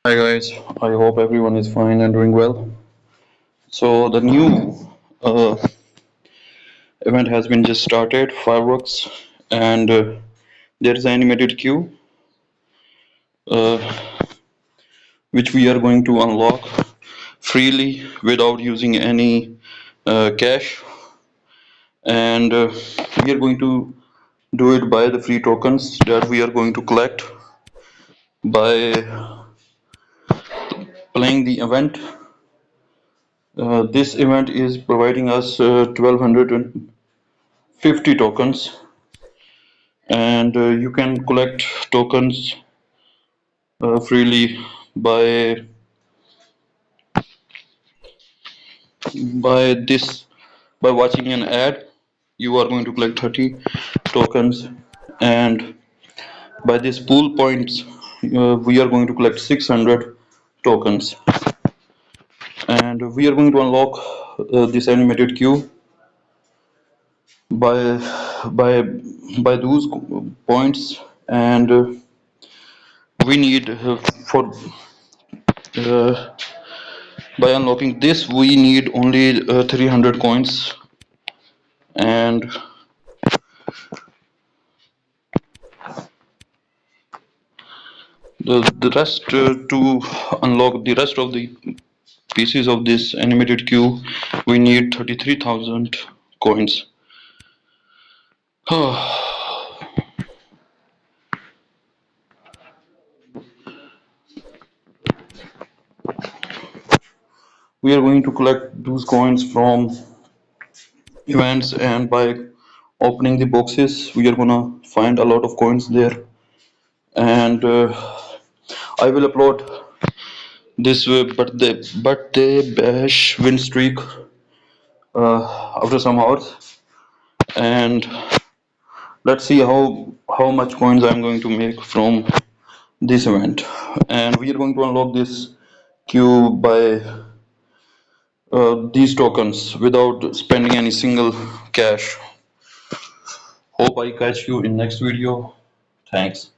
Hi guys, I hope everyone is fine and doing well. So the new uh, event has been just started, fireworks, and there is an animated queue uh, which we are going to unlock freely without using any cash, and we are going to do it by the free tokens that we are going to collect by playing the event. This event is providing us 1250 tokens, and you can collect tokens freely by this by watching an ad. You are going to collect 30 tokens, and by this pool points we are going to collect 600 tokens, and we are going to unlock this animated queue by by those points, and we need for uh, by unlocking this we need only 300 coins, and the rest to unlock the rest of the pieces of this animated queue we need 33,000 coins. We are going to collect those coins from events, and by opening the boxes we are gonna find a lot of coins there, and I will upload this birthday bash win streak after some hours, and let's see how much coins I'm going to make from this event. And we are going to unlock this queue by these tokens without spending any single cash. Hope I catch you in next video. Thanks.